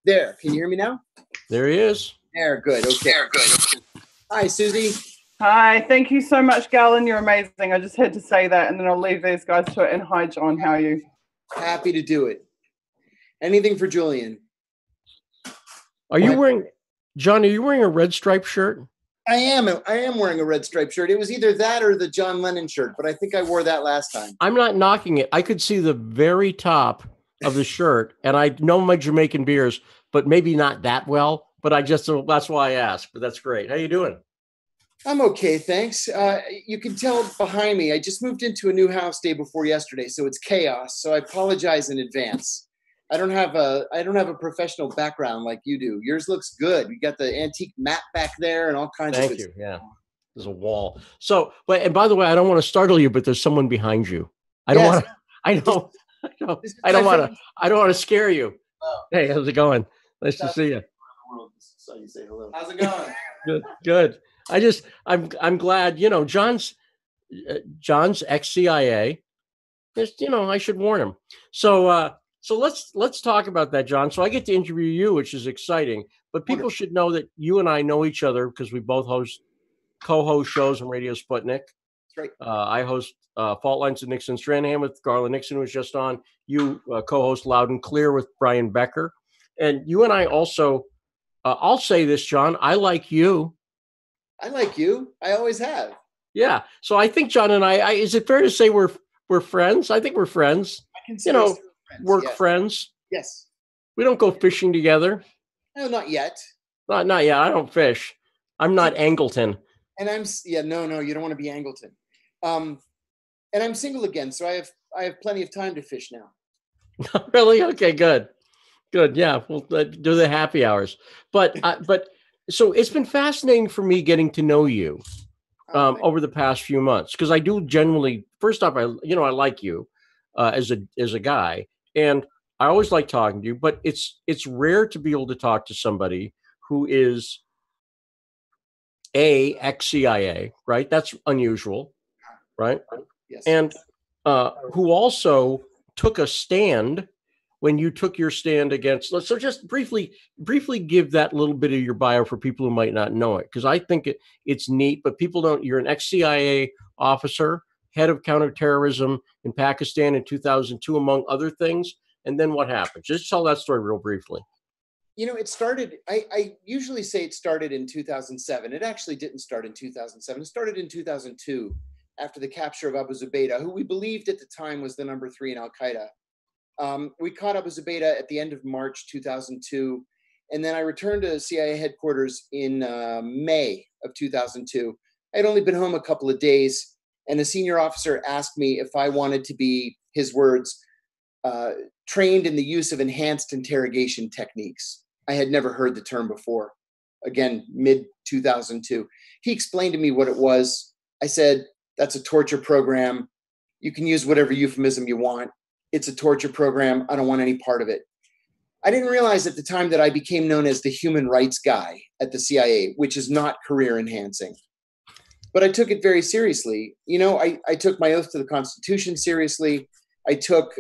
There. Can you hear me now? There he is. There. Good. Okay. Hi, Susie. Hi. Thank you so much, Garland. You're amazing. I just had to say that, and then I'll leave these guys to it. And hi, John. How are you? Happy to do it. Anything for Julian. Are you wearing a red striped shirt? I am wearing a red striped shirt. It was either that or the John Lennon shirt, but I think I wore that last time. I'm not knocking it. I could see the very top of the shirt, and I know my Jamaican beers, but maybe not that well. But that's why I asked. But that's great. How you doing? I'm okay, thanks. You can tell behind me, I just moved into a new house day before yesterday, so it's chaos. So I apologize in advance. I don't have a professional background like you do. Yours looks good. You got the antique mat back there and all kinds of. Thank you. Yeah, there's a wall. So, and by the way, I don't want to startle you, but there's someone behind you. I don't want to scare you. Oh. Hey, how's it going? Nice to see you. So you say hello. How's it going? Good. I'm glad. John's ex-CIA. I should warn him. So let's talk about that, John. So I get to interview you, which is exciting. But people should know that you and I know each other because we both co-host shows on Radio Sputnik. That's right. I host Fault Lines with Nixon Stranahan with Garland Nixon, who was just on. You co-host Loud and Clear with Brian Becker. And you and I also, I'll say this, John, I like you. I like you. I always have. Yeah. So I think John and I is it fair to say we're friends? I think we're friends. I consider friends, work friends. Yes. We don't go fishing together. No, not yet. Not yet. I don't fish. I'm not Angleton. And no, you don't want to be Angleton. And I'm single again, so I have plenty of time to fish now. Really? Okay, good. Yeah, we'll do the happy hours. But so it's been fascinating for me getting to know you over the past few months because I do generally. First off, I like you as a guy, and I always like talking to you. But it's rare to be able to talk to somebody who is ex-CIA, right? That's unusual, right? Yes. And who also took a stand when you took your stand against. So just briefly give that little bit of your bio for people who might not know it, because I think it's neat, but people don't. You're an ex-CIA officer, head of counterterrorism in Pakistan in 2002, among other things. And then what happened? Just tell that story real briefly. It started, I usually say it started in 2007. It actually didn't start in 2007. It started in 2002 after the capture of Abu Zubaydah, who we believed at the time was the number 3 in Al-Qaeda. We caught Abu Zubaydah at the end of March 2002. And then I returned to CIA headquarters in May of 2002. I had only been home a couple of days, and a senior officer asked me if I wanted to be, his words, trained in the use of enhanced interrogation techniques. I had never heard the term before. Again, mid-2002. He explained to me what it was. I said, that's a torture program. You can use whatever euphemism you want. It's a torture program. I don't want any part of it. I didn't realize at the time that I became known as the human rights guy at the CIA, which is not career enhancing. But I took it very seriously. I took my oath to the Constitution seriously. I took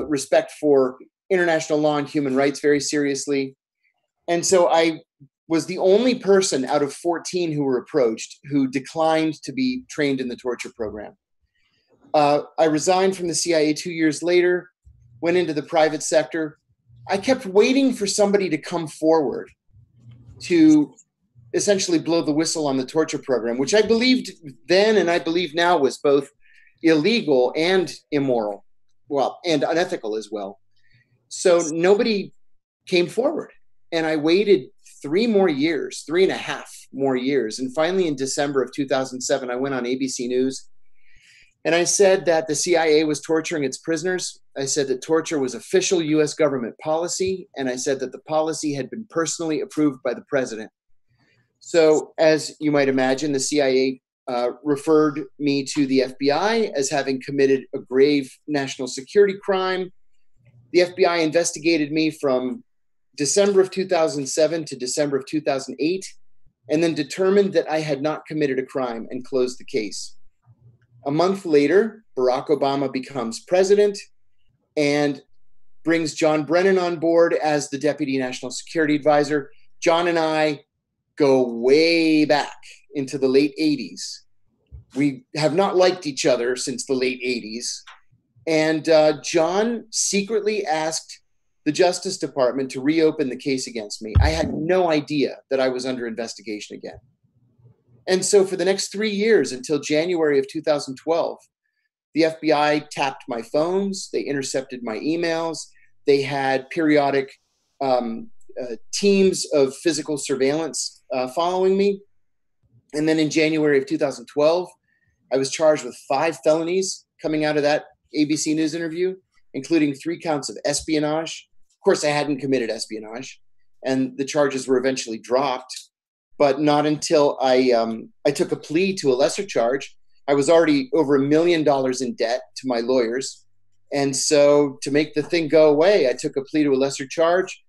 respect for international law and human rights very seriously. And so I was the only person out of 14 who were approached who declined to be trained in the torture program. I resigned from the CIA 2 years later, went into the private sector. I kept waiting for somebody to come forward to essentially blow the whistle on the torture program, which I believed then and I believe now was both illegal and immoral, well, and unethical as well. So nobody came forward. And I waited 3.5 more years. And finally, in December of 2007, I went on ABC News and I said that the CIA was torturing its prisoners. I said that torture was official U.S. government policy. And I said that the policy had been personally approved by the president. So as you might imagine, the CIA referred me to the FBI as having committed a grave national security crime. The FBI investigated me from December of 2007 to December of 2008, and then determined that I had not committed a crime and closed the case. A month later, Barack Obama becomes president, and brings John Brennan on board as the Deputy National Security Advisor. John and I go way back into the late 80s. We have not liked each other since the late 80s. And John secretly asked the Justice Department to reopen the case against me. I had no idea that I was under investigation again. And so for the next 3 years, until January of 2012, the FBI tapped my phones, they intercepted my emails, they had periodic teams of physical surveillance following me. And then in January of 2012, I was charged with 5 felonies coming out of that ABC News interview, including 3 counts of espionage. Of course, I hadn't committed espionage, and the charges were eventually dropped, but not until I took a plea to a lesser charge. I was already over $1 million in debt to my lawyers. And so to make the thing go away, I took a plea to a lesser charge.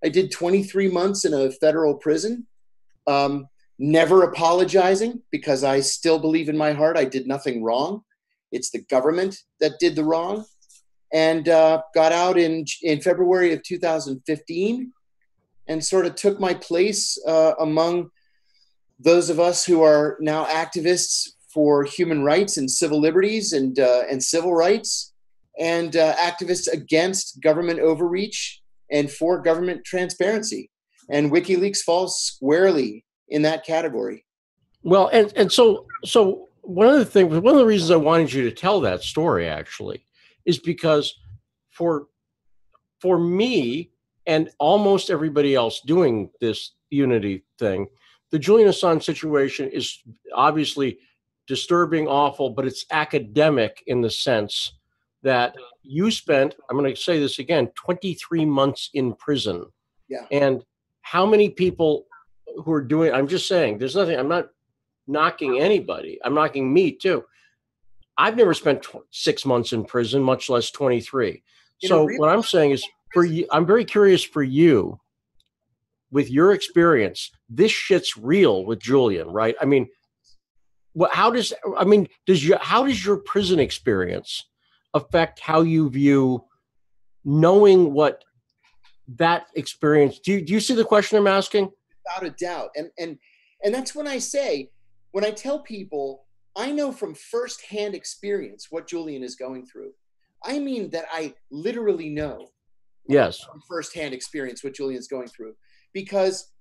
I did 23 months in a federal prison, never apologizing, because I still believe in my heart I did nothing wrong. It's the government that did the wrong. And got out in February of 2015 and sort of took my place among those of us who are now activists for human rights and civil liberties and civil rights, and activists against government overreach and for government transparency. And WikiLeaks falls squarely in that category. Well, and so one of the reasons I wanted you to tell that story actually is because for me and almost everybody else doing this unity thing, the Julian Assange situation is obviously disturbing, awful, but it's academic in the sense that you spent, I'm going to say this again, 23 months in prison. Yeah. And how many people who are doing, I'm just saying, there's nothing, I'm not knocking anybody. I'm knocking me too. I've never spent 6 months in prison, much less 23. So what I'm saying is, for you, I'm very curious for you, with your experience, this shit's real with Julian, right? I mean, how does your prison experience affect how you view knowing what that experience? Do you see the question I'm asking? Without a doubt. And that's when I tell people, I know from firsthand experience what Julian is going through. I mean that I literally know. Yes. From firsthand experience what Julian's going through. Because,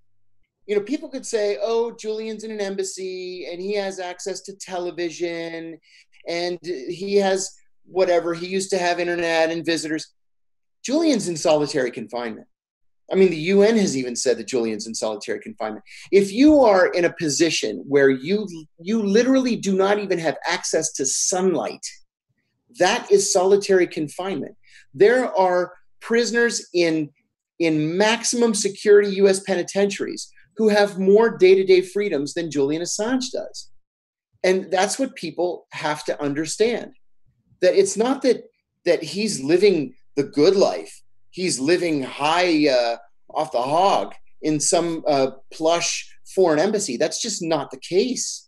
people could say, oh, Julian's in an embassy and he has access to television and he has whatever. He used to have internet and visitors. Julian's in solitary confinement. I mean, the UN has even said that Julian's in solitary confinement. If you are in a position where you literally do not even have access to sunlight, that is solitary confinement. There are prisoners in maximum security U.S. penitentiaries who have more day-to-day freedoms than Julian Assange does. And that's what people have to understand. That it's not that he's living the good life. He's living high off the hog in some plush foreign embassy. That's just not the case.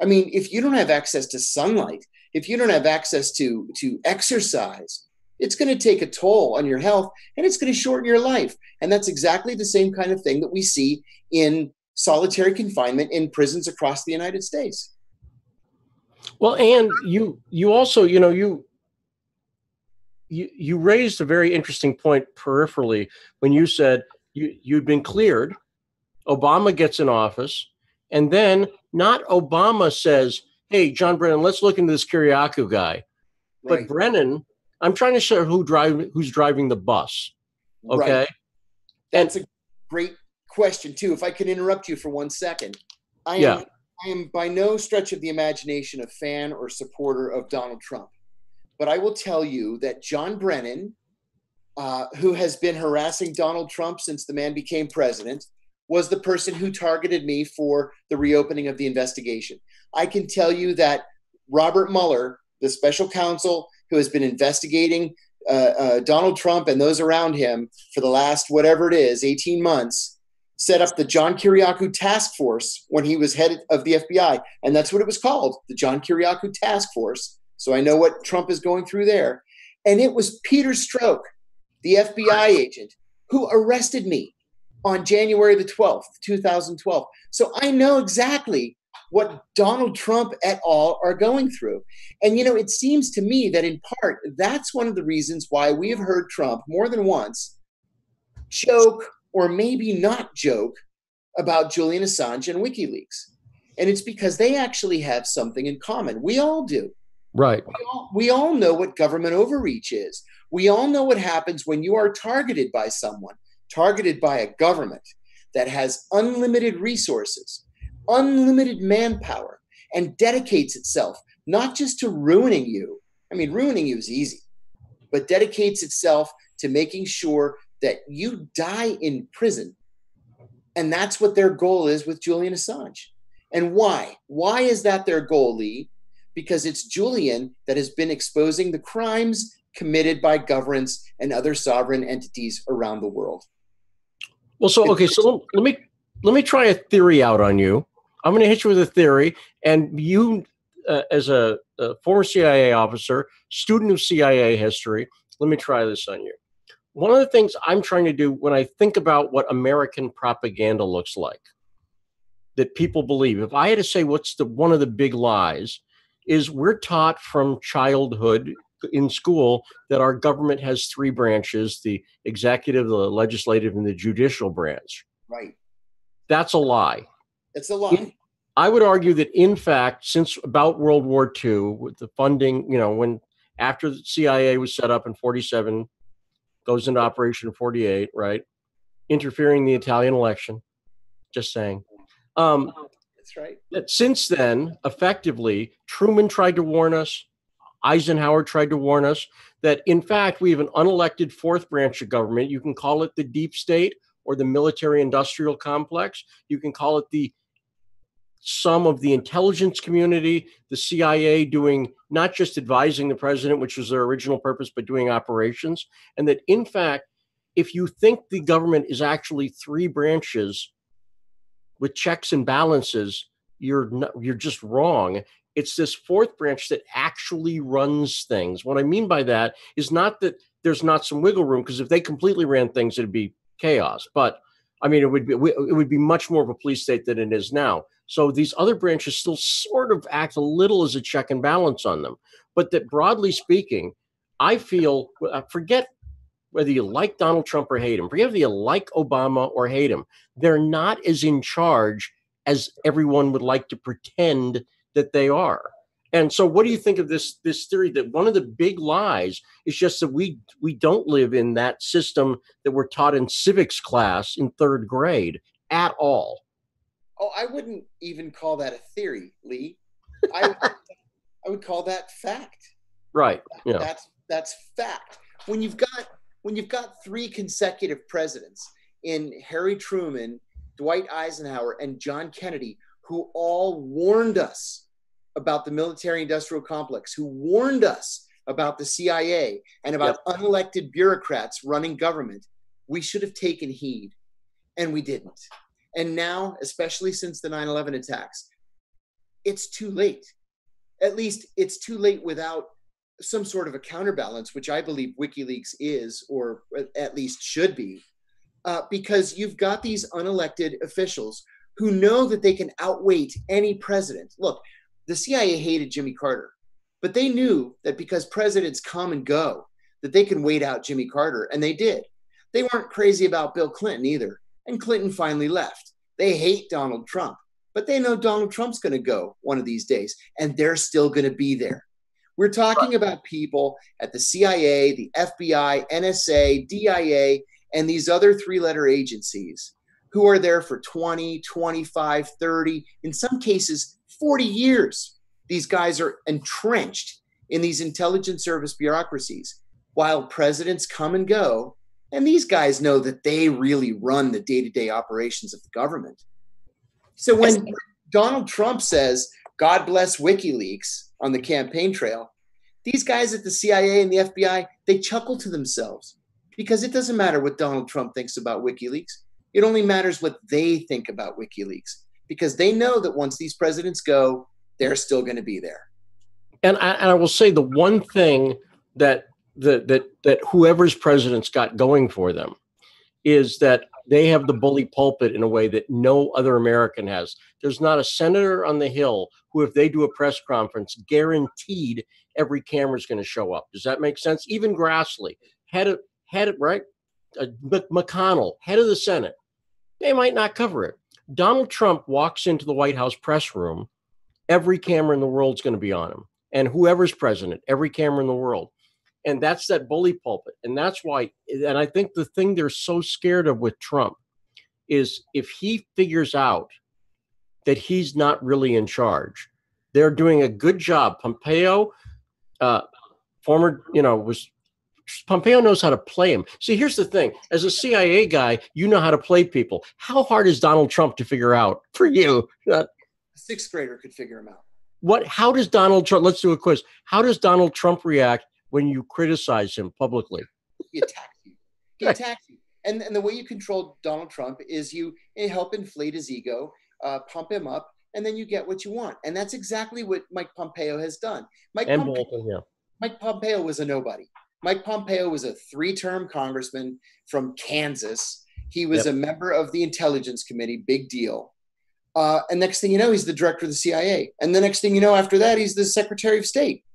I mean, if you don't have access to sunlight, if you don't have access to exercise, it's going to take a toll on your health and it's going to shorten your life. And that's exactly the same kind of thing that we see in solitary confinement in prisons across the United States. Well, and you also, you raised a very interesting point peripherally when you said you'd been cleared, Obama gets in office, and then not Obama says, hey, John Brennan, let's look into this Kiriakou guy. But Right. Brennan, I'm trying to show who's driving the bus. Okay. Right. That's a great question too. If I can interrupt you for 1 second. I am by no stretch of the imagination a fan or supporter of Donald Trump. But I will tell you that John Brennan, who has been harassing Donald Trump since the man became president, was the person who targeted me for the reopening of the investigation. I can tell you that Robert Mueller, the special counsel who has been investigating Donald Trump and those around him for the last, whatever it is, 18 months, set up the John Kiriakou task force when he was head of the FBI. And that's what it was called, the John Kiriakou task force. So I know what Trump is going through there. And it was Peter Strzok the FBI agent who arrested me on January the 12th, 2012. So I know exactly what Donald Trump et al. Are going through. And, it seems to me that in part, that's one of the reasons why we have heard Trump more than once joke or maybe not joke about Julian Assange and WikiLeaks. And it's because they actually have something in common. We all do. Right. We all know what government overreach is. We all know what happens when you are targeted by someone, targeted by a government that has unlimited resources, unlimited manpower, and dedicates itself not just to ruining you. I mean, ruining you is easy, but dedicates itself to making sure that you die in prison. And that's what their goal is with Julian Assange. And why? Why is that their goal, Lee? Because it's Julian that has been exposing the crimes committed by governments and other sovereign entities around the world. Well, so let me try a theory out on you. I'm going to hit you with a theory, and you, as a former CIA officer, student of CIA history, let me try this on you. One of the things I'm trying to do when I think about what American propaganda looks like, that people believe, if I had to say what's one of the big lies, is we're taught from childhood in school that our government has three branches: the executive, the legislative, and the judicial branch. Right. That's a lie. It's a lie. I would argue that, in fact, since about World War II, with the funding, when after the CIA was set up in 47, goes into operation in 48, right? Interfering in the Italian election. Just saying. That's right. That since then, effectively, Truman tried to warn us, Eisenhower tried to warn us that, in fact, we have an unelected fourth branch of government. You can call it the deep state or the military-industrial complex. You can call it the sum of the intelligence community, the CIA doing not just advising the president, which was their original purpose, but doing operations. And that, in fact, if you think the government is actually three branches with checks and balances, you're just wrong. It's this fourth branch that actually runs things. What I mean by that is not that there's not some wiggle room, because if they completely ran things, it'd be chaos. But I mean, it would be much more of a police state than it is now. So these other branches still sort of act a little as a check and balance on them. But that, broadly speaking, I feel, forget whether you like Donald Trump or hate him, forget whether you like Obama or hate him, they're not as in charge as everyone would like to pretend that they are. And so what do you think of this theory that one of the big lies is just that we don't live in that system that we're taught in civics class in third grade at all? Oh, I wouldn't even call that a theory, Lee. I would call that fact. Right. Yeah. That's fact. When you've got three consecutive presidents in Harry Truman, Dwight Eisenhower, and John Kennedy, who all warned us about the military-industrial complex, who warned us about the CIA and about unelected bureaucrats running government, we should have taken heed, and we didn't. And now, especially since the 9/11 attacks, it's too late. At least it's too late without some sort of a counterbalance, which I believe WikiLeaks is, or at least should be, because you've got these unelected officials who know that they can outweight any president. Look, the CIA hated Jimmy Carter, but they knew that because presidents come and go, that they can wait out Jimmy Carter, and they did. They weren't crazy about Bill Clinton either, and Clinton finally left. They hate Donald Trump, but they know Donald Trump's going to go one of these days, and they're still going to be there. We're talking about people at the CIA, the FBI, NSA, DIA, and these other three-letter agencies who are there for 20, 25, 30, in some cases, 40 years. These guys are entrenched in these intelligence service bureaucracies while presidents come and go. And these guys know that they really run the day-to-day operations of the government. So when Donald Trump says, God bless WikiLeaks on the campaign trail, these guys at the CIA and the FBI, they chuckle to themselves, because it doesn't matter what Donald Trump thinks about WikiLeaks. It only matters what they think about WikiLeaks, because they know that once these presidents go, they're still going to be there. And I will say the one thing that that whoever's president's got going for them is that they have the bully pulpit in a way that no other American has. There's not a senator on the Hill who, if they do a press conference, guaranteed every camera's going to show up. Does that make sense? Even Grassley, head of right? McConnell, head of the Senate, they might not cover it. Donald Trump walks into the White House press room, every camera in the world's going to be on him. And whoever's president, every camera in the world. And that's that bully pulpit. And that's why, and I think the thing they're so scared of with Trump is if he figures out that he's not really in charge, they're doing a good job. Pompeo, Pompeo knows how to play him. See, here's the thing. As a CIA guy, you know how to play people. How hard is Donald Trump to figure out for you? A sixth grader could figure him out. How does Donald Trump, let's do a quiz. How does Donald Trump react when you criticize him publicly? He attacks you. He attacks you. And the way you control Donald Trump is you help inflate his ego, pump him up, and then you get what you want. And that's exactly what Mike Pompeo has done. Mike Pompeo was a nobody. Mike Pompeo was a 3-term congressman from Kansas. He was a member of the Intelligence Committee, big deal. And next thing you know, he's the director of the CIA. And the next thing you know, after that, he's the Secretary of State.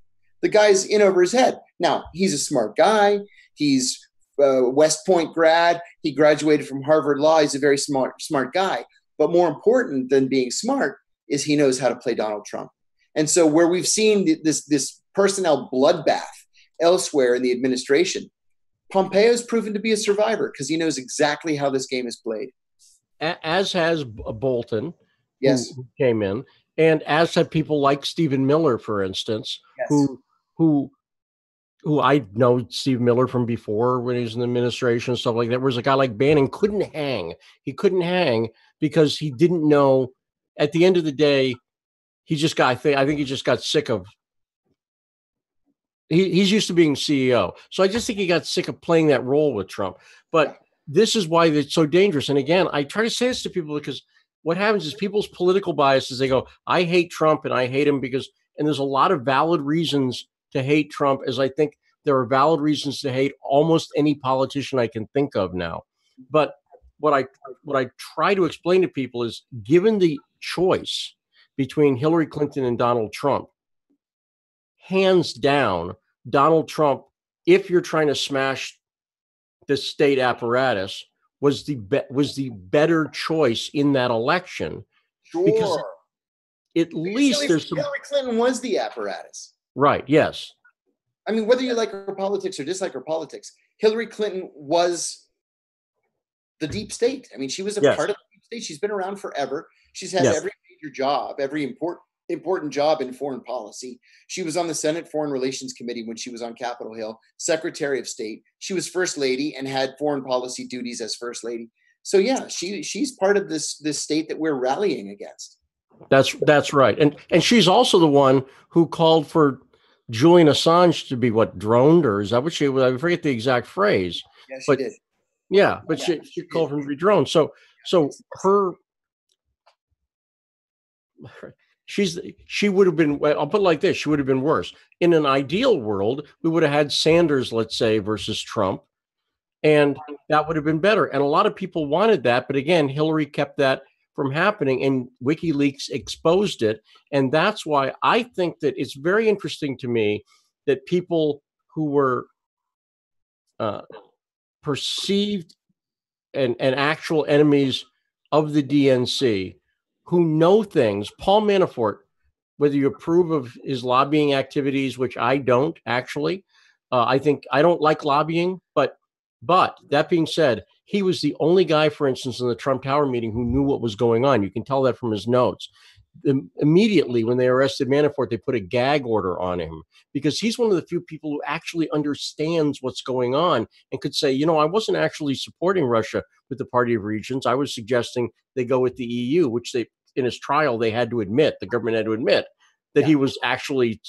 The guy's in over his head. Now, he's a smart guy. He's a West Point grad. He graduated from Harvard Law. He's a very smart guy. But more important than being smart is he knows how to play Donald Trump. And so where we've seen this personnel bloodbath elsewhere in the administration, Pompeo's proven to be a survivor because he knows exactly how this game is played. As has Bolton, yes, who came in, and as have people like Stephen Miller, for instance, yes, who I know Steve Miller from before when he was in the administration and stuff like that. Whereas a guy like Bannon couldn't hang. He couldn't hang because he didn't know. At the end of the day, he just got. I think he just got sick of. He's used to being CEO, so I just think he got sick of playing that role with Trump. But this is why it's so dangerous. And again, I try to say this to people because what happens is people's political biases. They go, "I hate Trump, and I hate him because." And there's a lot of valid reasons to hate Trump, as I think there are valid reasons to hate almost any politician I can think of now. But what I try to explain to people is, given the choice between Hillary Clinton and Donald Trump, hands down, Donald Trump, if you're trying to smash the state apparatus, was the better choice in that election. Sure. Because at least Hillary Clinton was the apparatus. Right. Yes. I mean, whether you like her politics or dislike her politics, Hillary Clinton was the deep state. I mean, she was a part of the deep state. She's been around forever. She's had every major job, every important job in foreign policy. She was on the Senate Foreign Relations Committee when she was on Capitol Hill, Secretary of State. She was First Lady and had foreign policy duties as First Lady. So yeah, she's part of this state that we're rallying against. That's right. And she's also the one who called for Julian Assange to be droned, or is that what she was? I forget the exact phrase. Yeah, she did. Yeah, but she called for him to be droned. So she would have been, I'll put it like this, she would have been worse. In an ideal world, we would have had Sanders, let's say, versus Trump, and that would have been better. And a lot of people wanted that, but again, Hillary kept that from happening, and WikiLeaks exposed it. And that's why I think that it's very interesting to me that people who were perceived and actual enemies of the DNC, who know things, Paul Manafort, whether you approve of his lobbying activities, which I don't actually, I think I don't like lobbying, but that being said, he was the only guy, for instance, in the Trump Tower meeting who knew what was going on. You can tell that from his notes. Immediately when they arrested Manafort, they put a gag order on him because he's one of the few people who actually understands what's going on and could say, I wasn't actually supporting Russia with the Party of Regions. I was suggesting they go with the EU, which in his trial, the government had to admit that he was actually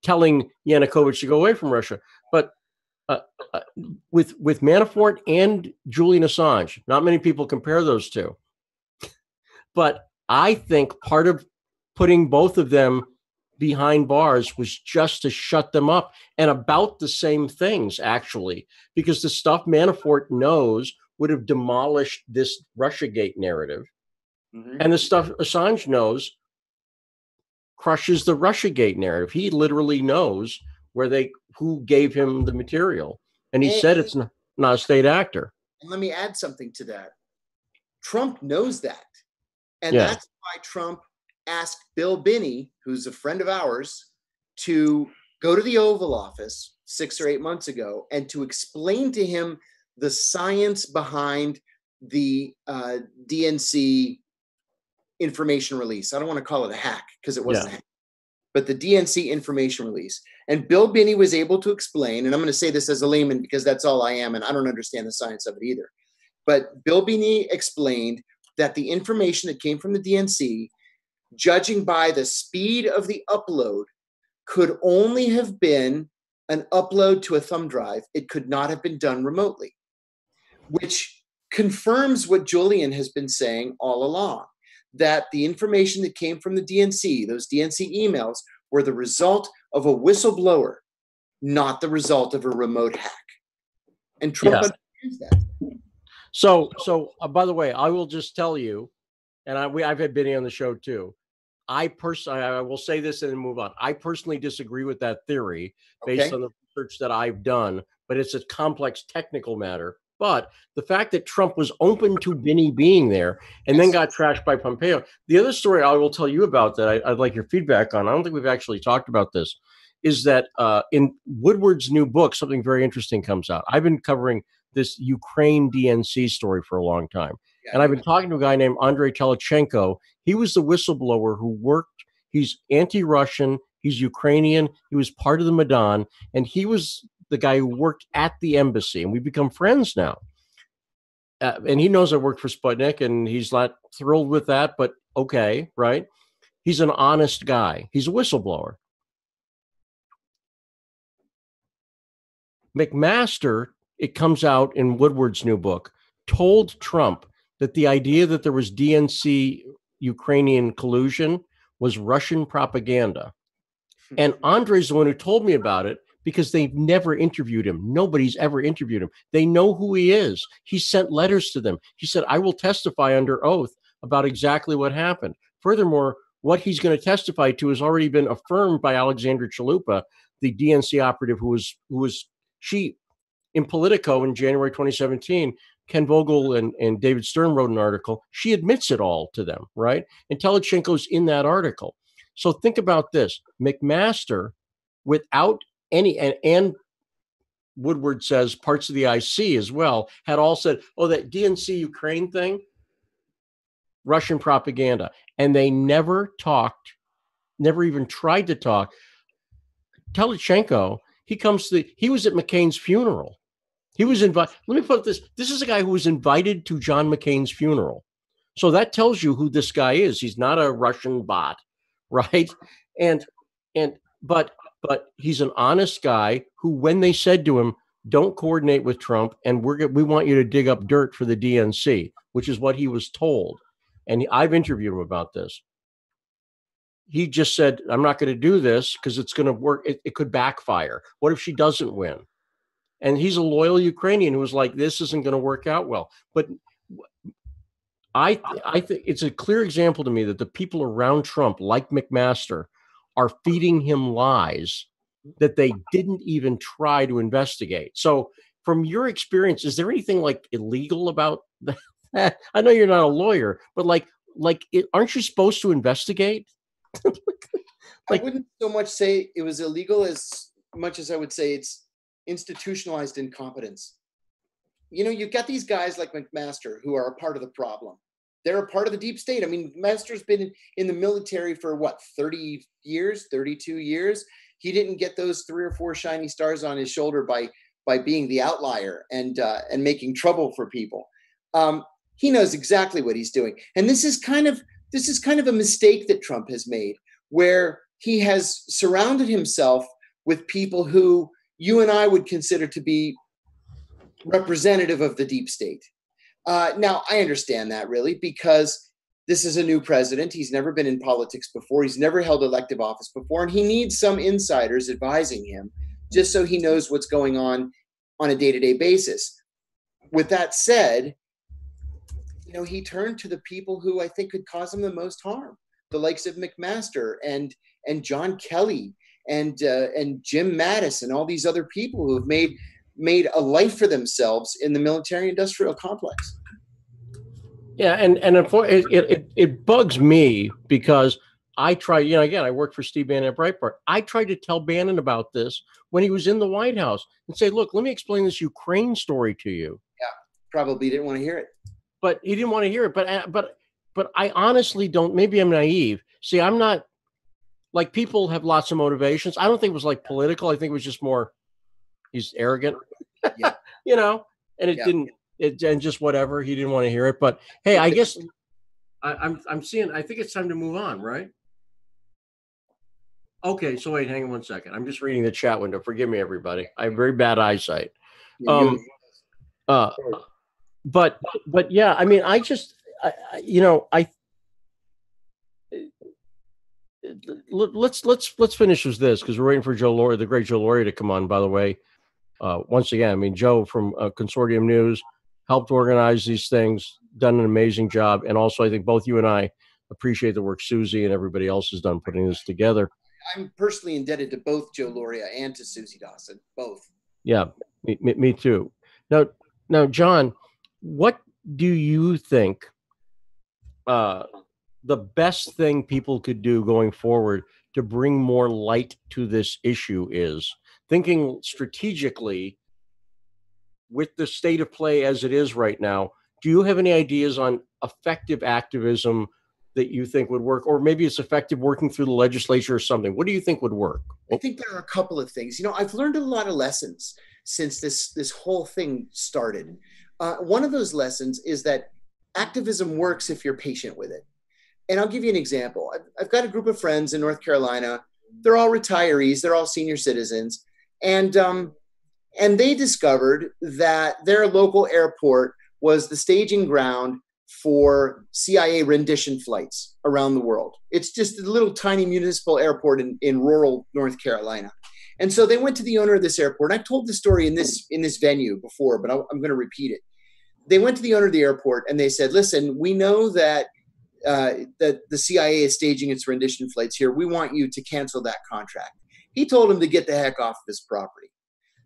telling Yanukovych to go away from Russia. But with Manafort and Julian Assange, not many people compare those two. But I think part of putting both of them behind bars was just to shut them up, and about the same things, actually, because the stuff Manafort knows would have demolished this Russiagate narrative. Mm-hmm. And the stuff Assange knows crushes the Russiagate narrative. He literally knows who gave him the material. And he said it's not a state actor. And let me add something to that. Trump knows that. And that's why Trump asked Bill Binney, who's a friend of ours, to go to the Oval Office 6 or 8 months ago and to explain to him the science behind the DNC information release. I don't want to call it a hack because it wasn't a hack, but the DNC information release. And Bill Binney was able to explain, and I'm going to say this as a layman because that's all I am, and I don't understand the science of it either. But Bill Binney explained that the information that came from the DNC, judging by the speed of the upload, could only have been an upload to a thumb drive. It could not have been done remotely, which confirms what Julian has been saying all along, that the information that came from the DNC, those DNC emails, were the result of a whistleblower, not the result of a remote hack. And Trump understands that. So by the way, I will just tell you, and I've had Benny on the show too. I will say this and then move on. I personally disagree with that theory based on the research that I've done, but it's a complex technical matter. But the fact that Trump was open to Binney being there and then got trashed by Pompeo. The other story I will tell you about that I'd like your feedback on, I don't think we've actually talked about this, is that in Woodward's new book, something very interesting comes out. I've been covering this Ukraine DNC story for a long time. And I've been talking to a guy named Andrei Telitschenko. He was the whistleblower who worked. He's anti-Russian. He's Ukrainian. He was part of the Maidan. And he was the guy who worked at the embassy. And we've become friends now. And he knows I worked for Sputnik, and he's not thrilled with that. But okay, right? He's an honest guy. He's a whistleblower. McMaster, it comes out in Woodward's new book, told Trump that the idea that there was DNC Ukrainian collusion was Russian propaganda. And Andrei's the one who told me about it because they've never interviewed him. Nobody's ever interviewed him. They know who he is. He sent letters to them. He said, I will testify under oath about exactly what happened. Furthermore, what he's going to testify to has already been affirmed by Alexandra Chalupa, the DNC operative who was in Politico in January 2017, Ken Vogel and David Stern wrote an article. She admits it all to them, right? And Telitschenko's in that article. So think about this. McMaster, without any, and Woodward says parts of the IC as well, had all said, oh, that DNC Ukraine thing, Russian propaganda. And they never talked, never even tried to talk. Telitschenko, he was at McCain's funeral. He was invited. Let me put this. This is a guy who was invited to John McCain's funeral. So that tells you who this guy is. He's not a Russian bot, right? But he's an honest guy who, when they said to him, don't coordinate with Trump, and we want you to dig up dirt for the DNC, which is what he was told. And I've interviewed him about this. He just said, I'm not going to do this because it's going to work. It could backfire. What if she doesn't win? And he's a loyal Ukrainian who was like, this isn't going to work out well. But I think it's a clear example to me that the people around Trump, like McMaster, are feeding him lies that they didn't even try to investigate. So from your experience, is there anything like illegal about that? I know you're not a lawyer, but aren't you supposed to investigate? I wouldn't so much say it was illegal as much as I would say it's institutionalized incompetence. You know, you've got these guys like McMaster who are a part of the problem. They're a part of the deep state. I mean, McMaster's been in the military for 30 years, 32 years. He didn't get those 3 or 4 shiny stars on his shoulder by being the outlier and making trouble for people. He knows exactly what he's doing. And this is kind of a mistake that Trump has made, where he has surrounded himself with people who you and I would consider to be representative of the deep state. Now, I understand that really, because this is a new president. He's never been in politics before. He's never held elective office before. And he needs some insiders advising him just so he knows what's going on a day-to-day basis. With that said, he turned to the people who I think could cause him the most harm, the likes of McMaster and John Kelly and Jim Mattis and all these other people who have made a life for themselves in the military-industrial complex. Yeah, and it bugs me because I try, again, I work for Steve Bannon at Breitbart. I tried to tell Bannon about this when he was in the White House and say, look, let me explain this Ukraine story to you. Yeah, probably didn't want to hear it. But he didn't want to hear it. But I honestly don't, maybe I'm naive. See, I'm not, like, people have lots of motivations. I don't think it was like political. I think it was just more, he's arrogant, yeah. And it didn't. And just whatever, he didn't want to hear it. But hey, I guess I'm seeing. I think it's time to move on, right? Okay, so wait, hang on 1 second. I'm just reading the chat window. Forgive me, everybody. I have very bad eyesight. But yeah, I mean, let's finish with this because we're waiting for Joe Lauria, the great Joe Lauria, to come on. By the way, once again, I mean, Joe from Consortium News helped organize these things, done an amazing job. And also, I think both you and I appreciate the work Susie and everybody else has done putting this together. I'm personally indebted to both Joe Lauria and to Susie Dawson, both. Yeah, me too. Now, John, what do you think the best thing people could do going forward to bring more light to this issue is? Thinking strategically, with the state of play as it is right now, do you have any ideas on effective activism that you think would work? Or maybe it's effective working through the legislature or something. What do you think would work? I think there are a couple of things. I've learned a lot of lessons since this whole thing started. One of those lessons is that activism works if you're patient with it. And I'll give you an example. I've got a group of friends in North Carolina. They're all retirees. They're all senior citizens. And they discovered that their local airport was the staging ground for CIA rendition flights around the world. It's just a little tiny municipal airport in rural North Carolina. And so they went to the owner of this airport. I've told the story in this venue before, but I'm going to repeat it. They went to the owner of the airport and they said, listen, we know that the CIA is staging its rendition flights here. We want you to cancel that contract. He told him to get the heck off this property.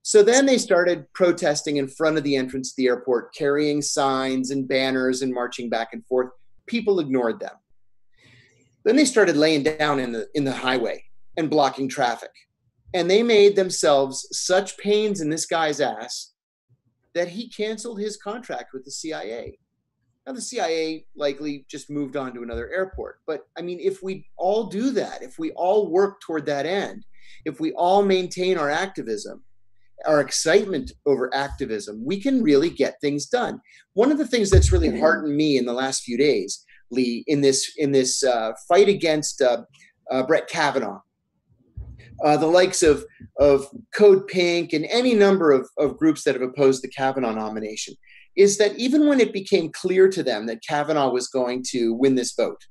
So then they started protesting in front of the entrance to the airport, carrying signs and banners and marching back and forth. People ignored them. Then they started laying down in the highway and blocking traffic. And they made themselves such pains in this guy's ass that he canceled his contract with the CIA. Now, the CIA likely just moved on to another airport. But I mean, if we all do that, if we all work toward that end, if we all maintain our activism, our excitement over activism, we can really get things done. One of the things that's really heartened me in the last few days, Lee, in this fight against Brett Kavanaugh, the likes of Code Pink and any number of groups that have opposed the Kavanaugh nomination, is that even when it became clear to them that Kavanaugh was going to win this vote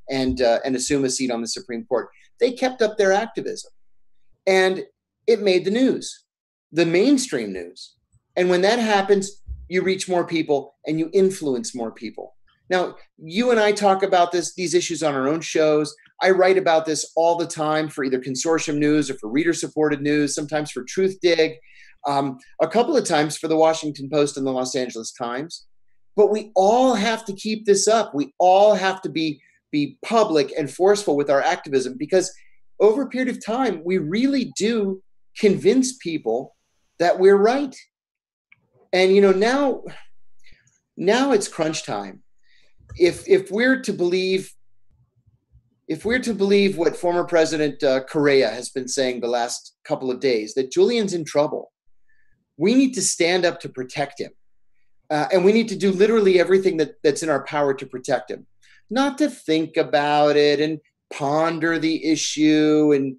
and assume a seat on the Supreme Court, they kept up their activism. And it made the news, the mainstream news. And when that happens, you reach more people and you influence more people. Now, you and I talk about these issues on our own shows. I write about this all the time for either Consortium News or for reader-supported news, sometimes for Truthdig, a couple of times for the Washington Post and the Los Angeles Times. But we all have to keep this up. We all have to be public and forceful with our activism, because over a period of time, we really do convince people that we're right. And, now it's crunch time. If we're to believe what former President Correa has been saying the last couple of days, that Julian's in trouble, we need to stand up to protect him. And we need to do literally everything that's in our power to protect him. Not to think about it and ponder the issue and,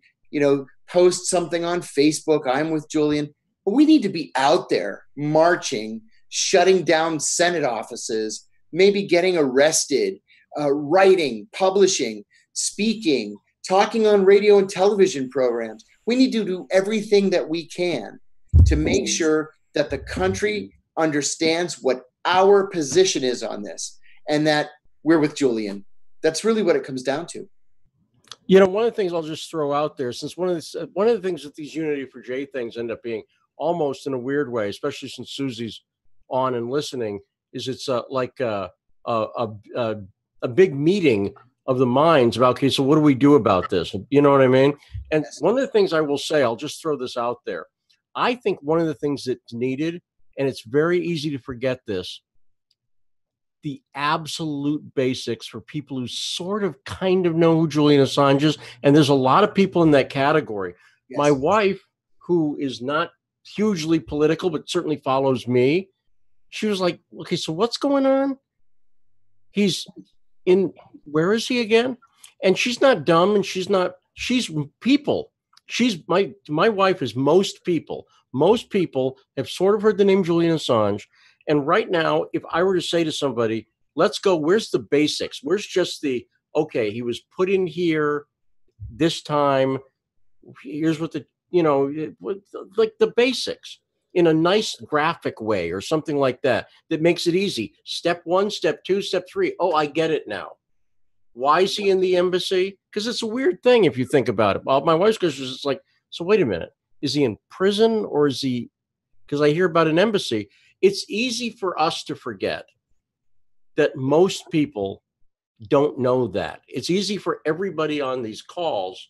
post something on Facebook, I'm with Julian. But we need to be out there marching, shutting down Senate offices, maybe getting arrested, writing, publishing, speaking, talking on radio and television programs. We need to do everything that we can to make sure that the country understands what our position is on this, and that we're with Julian. That's really what it comes down to. You know, one of the things I'll just throw out there, since one of the things that these Unity for J things end up being almost in a weird way, especially since Susie's on and listening, is it's like a big meeting of the minds about, okay, so what do we do about this? You know what I mean? And one of the things I will say, I'll just throw this out there. I think one of the things that's needed, and it's very easy to forget this, the absolute basics for people who sort of kind of know who Julian Assange is. And there's a lot of people in that category. Yes. My wife, who is not hugely political, but certainly follows me, she was like, okay, so what's going on? He's in, where is he again? And she's not dumb, and she's people. My wife is most people. Most people have sort of heard the name Julian Assange. And right now, if I were to say to somebody, let's go, where's the basics? Where's just the, okay, he was put in here this time. Here's what the, you know, like the basics in a nice graphic way or something like that, that makes it easy. Step 1, step 2, step 3. Oh, I get it now. Why is he in the embassy? Because it's a weird thing if you think about it. Well, my wife's just like, so wait a minute. Is he in prison, or is he, because I hear about an embassy. It's easy for us to forget that most people don't know that. It's easy for everybody on these calls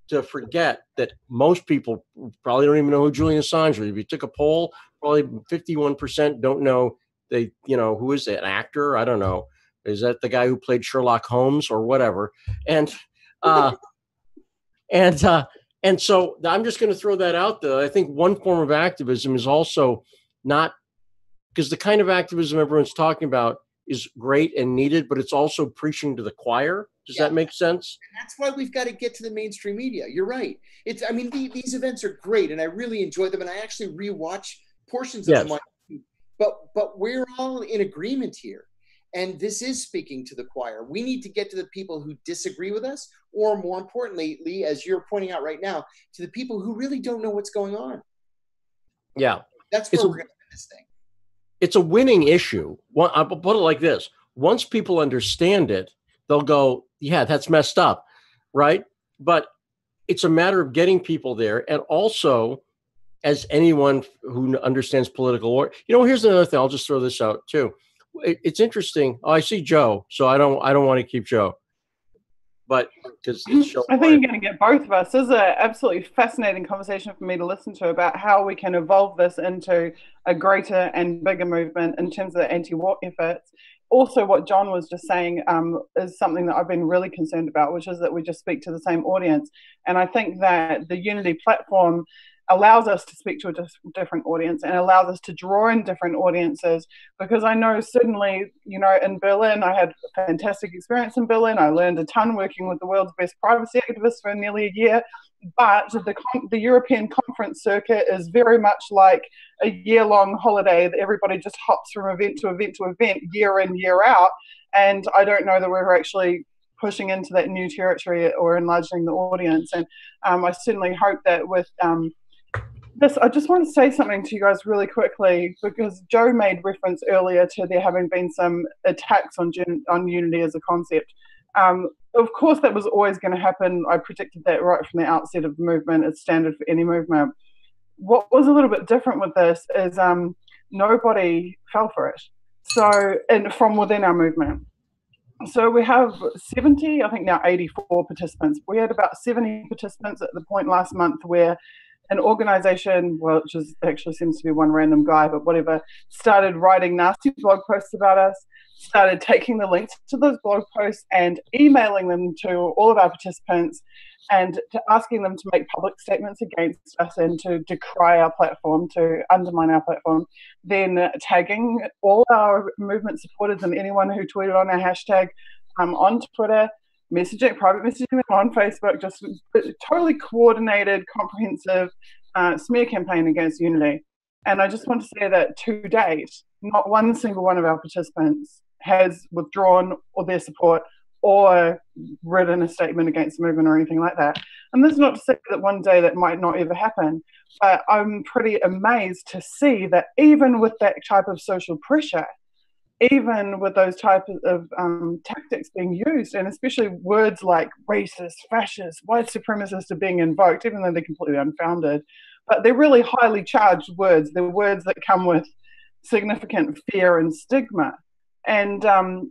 to forget that most people probably don't even know who Julian Assange is. If you took a poll, probably 51% don't know. They, you know, who is it? An actor? I don't know. Is that the guy who played Sherlock Holmes or whatever? And so I'm just going to throw that out there. I think one form of activism is also not, because the kind of activism everyone's talking about is great and needed, but it's also preaching to the choir. Does that make sense? And that's why we've got to get to the mainstream media. You're right. I mean, these events are great, and I really enjoy them, and I actually rewatch portions of them. But we're all in agreement here. And this is speaking to the choir. We need to get to the people who disagree with us, or more importantly, Lee, as you're pointing out right now, to the people who really don't know what's going on. Yeah. That's where we're going to do this thing. It's a winning issue. Well, I'll put it like this. Once people understand it, they'll go, yeah, that's messed up, right? But it's a matter of getting people there. And also, as anyone who understands political order, you know, here's another thing. I'll just throw this out too. It's interesting. Oh, I see Joe, so I don't want to keep Joe, but because I think you're going to get both of us. This is an absolutely fascinating conversation for me to listen to about how we can evolve this into a greater and bigger movement in terms of the anti-war efforts. Also, what John was just saying is something that I've been really concerned about, which is that we just speak to the same audience. And I think that the Unity platform allows us to speak to a different audience and allows us to draw in different audiences, because I know certainly, you know, in Berlin, I had a fantastic experience in Berlin. I learned a ton working with the world's best privacy activists for nearly a year, but the European conference circuit is very much like a year-long holiday that everybody just hops from event to event to event, year in, year out, and I don't know that we're actually pushing into that new territory or enlarging the audience. And I certainly hope that with this, I just want to say something to you guys really quickly, because Joe made reference earlier to there having been some attacks on Unity as a concept. Of course, that was always going to happen. I predicted that right from the outset of the movement. It's standard for any movement. What was a little bit different with this is nobody fell for it. So, and from within our movement. So we have 70, I think now 84 participants. We had about 70 participants at the point last month where an organization, well, which is actually seems to be one random guy, but whatever, started writing nasty blog posts about us, started taking the links to those blog posts and emailing them to all of our participants and to asking them to make public statements against us and to decry our platform, to undermine our platform, then tagging all our movement supporters and anyone who tweeted on our hashtag on Twitter, private messaging them on Facebook, just a totally coordinated, comprehensive smear campaign against Unity. And I just want to say that to date, not one single one of our participants has withdrawn or their support or written a statement against the movement or anything like that. And that's not to say that one day that might not ever happen, but I'm pretty amazed to see that even with that type of social pressure, even with those types of tactics being used, and especially words like racist, fascist, white supremacist are being invoked, even though they're completely unfounded, but they're really highly charged words. They're words that come with significant fear and stigma. And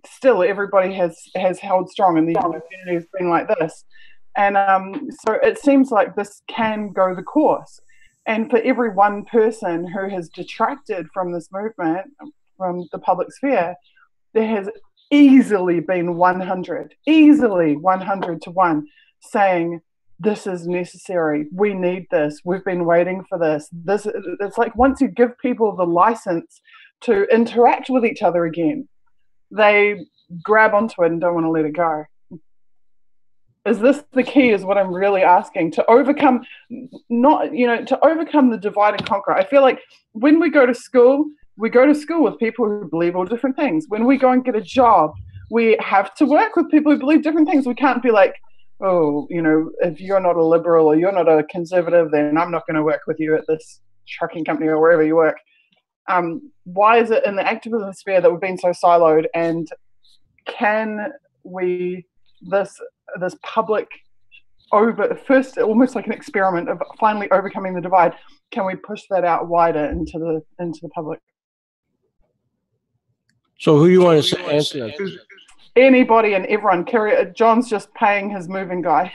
still, everybody has held strong, and the community has been like this. And so it seems like this can go the course. And for every one person who has detracted from this movement, from the public sphere, there has easily been 100 to 1 saying, this is necessary. We need this. We've been waiting for this. It's like once you give people the license to interact with each other again, they grab onto it and don't want to let it go. Is this the key, is what I'm really asking, to overcome, to overcome the divide and conquer. I feel like when we go to school with people who believe all different things. When we go and get a job, we have to work with people who believe different things. We can't be like, oh, if you're not a liberal or you're not a conservative, then I'm not going to work with you at this trucking company or wherever you work. Why is it in the activism sphere that we've been so siloed? And can we, this public first, almost like an experiment of finally overcoming the divide, can we push that out wider into the public? So who you want to answer that? Anybody and everyone. John's just paying his moving guy.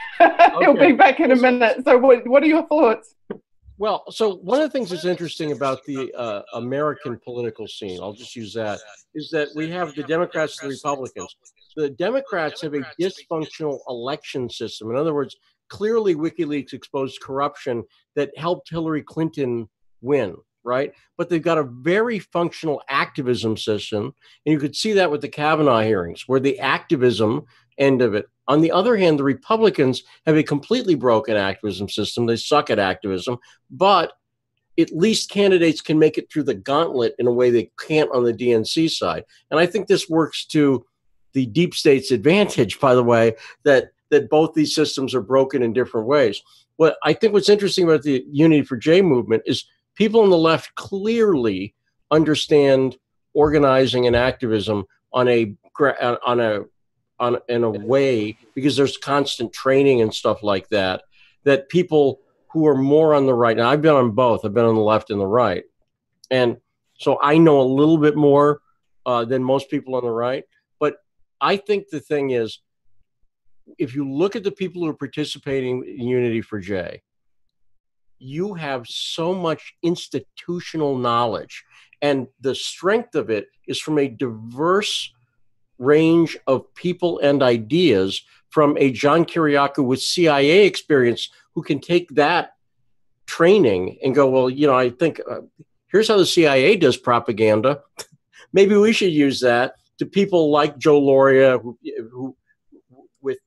He'll be back in a minute. So what are your thoughts? Well, so one of the things that's interesting about the American political scene, I'll just use that, is that we have the Democrats and the Republicans. The Democrats have a dysfunctional election system. In other words, clearly WikiLeaks exposed corruption that helped Hillary Clinton win, right? But they've got a very functional activism system. And you could see that with the Kavanaugh hearings, where the activism end of it. On the other hand, the Republicans have a completely broken activism system. They suck at activism, but at least candidates can make it through the gauntlet in a way they can't on the DNC side. And I think this works to the deep state's advantage, by the way, that both these systems are broken in different ways. What's interesting about the Unity for J movement is people on the left clearly understand organizing and activism in a way, because there's constant training and stuff like that, that people who are more on the right, and I've been on both, I've been on the left and the right. And so I know a little bit more than most people on the right. But I think the thing is, if you look at the people who are participating in Unity for J, you have so much institutional knowledge, and the strength of it is from a diverse range of people and ideas, from a John Kiriakou with CIA experience who can take that training and go, well, I think here's how the CIA does propaganda. Maybe we should use that, to people like Joe Lauria who with,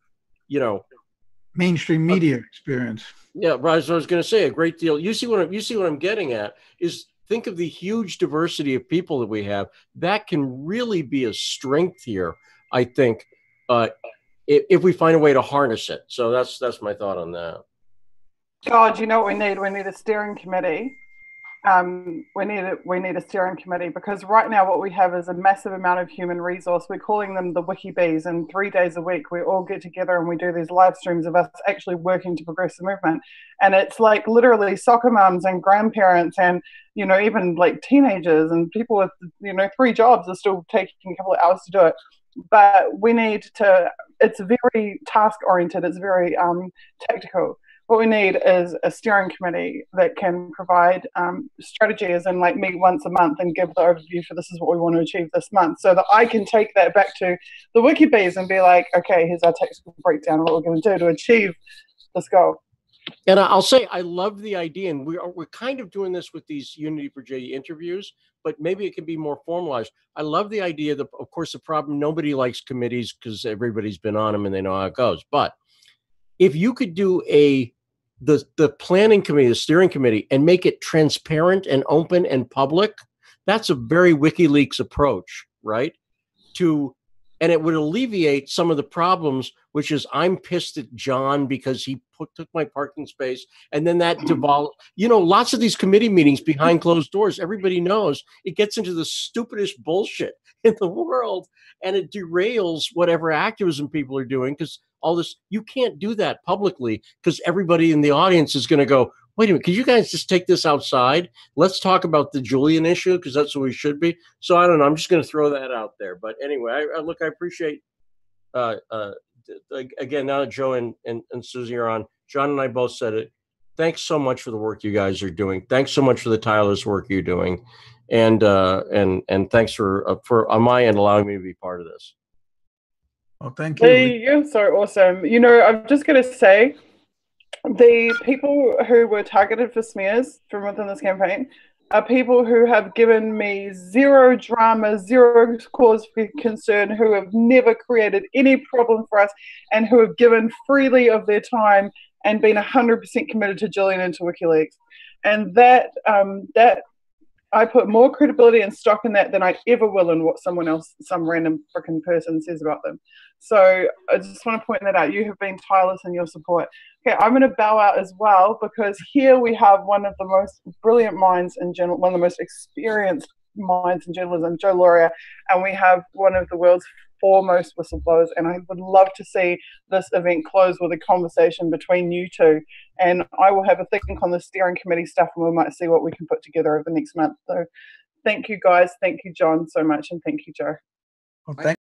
mainstream media experience. Yeah, right. As I was going to say, a great deal. You see what I'm getting at is, think of the huge diversity of people that we have. That can really be a strength here, I think, if we find a way to harness it. So that's my thought on that. God, you know what we need? We need a steering committee. We need a steering committee, because right now what we have is a massive amount of human resource. We're calling them the Wiki Bees, and 3 days a week we all get together and we do these live streams of us actually working to progress the movement. And it's like literally soccer mums and grandparents and even like teenagers and people with 3 jobs are still taking a couple of hours to do it. But we need to, it's very task oriented, it's very tactical. What we need is a steering committee that can provide strategies and like meet once a month and give the overview for this is what we want to achieve this month, so that I can take that back to the WikiBees and be like, okay, here's our tactical breakdown of what we're going to do to achieve this goal. And I'll say I love the idea, and we're kind of doing this with these Unity for J interviews, but maybe it can be more formalized. I love the idea that, of course, the problem, nobody likes committees because everybody's been on them and they know how it goes. But if you could do the planning committee, the steering committee, and make it transparent and open and public, that's a very WikiLeaks approach, right? and it would alleviate some of the problems, which is I'm pissed at John because he took my parking space. And then that devolved, lots of these committee meetings behind closed doors, everybody knows it gets into the stupidest bullshit in the world. And it derails whatever activism people are doing, because all this, you can't do that publicly, because everybody in the audience is going to go, wait a minute, could you guys just take this outside? Let's talk about the Julian issue, because that's what we should be. So I don't know. I'm just going to throw that out there. But anyway, I appreciate, again, now that Joe and Susie are on, John and I both said it. Thanks so much for the work you guys are doing. Thanks so much for the tireless work you're doing. And thanks for on my end, allowing me to be part of this. Well, thank you. You're so awesome. I'm just going to say, the people who were targeted for smears from within this campaign are people who have given me zero drama, zero cause for concern, who have never created any problem for us, and who have given freely of their time and been 100% committed to Julian and to WikiLeaks. And that I put more credibility and stock in that than I ever will in what some random freaking person says about them. So I just want to point that out. You have been tireless in your support. Okay, I'm going to bow out as well, because here we have one of the most brilliant minds in general, one of the most experienced minds in journalism, Joe Lauria, and we have one of the world's foremost whistleblowers. And I would love to see this event close with a conversation between you two. And I will have a think on the steering committee stuff, and we might see what we can put together over the next month. So thank you guys. Thank you, John, so much. And thank you, Joe. Well,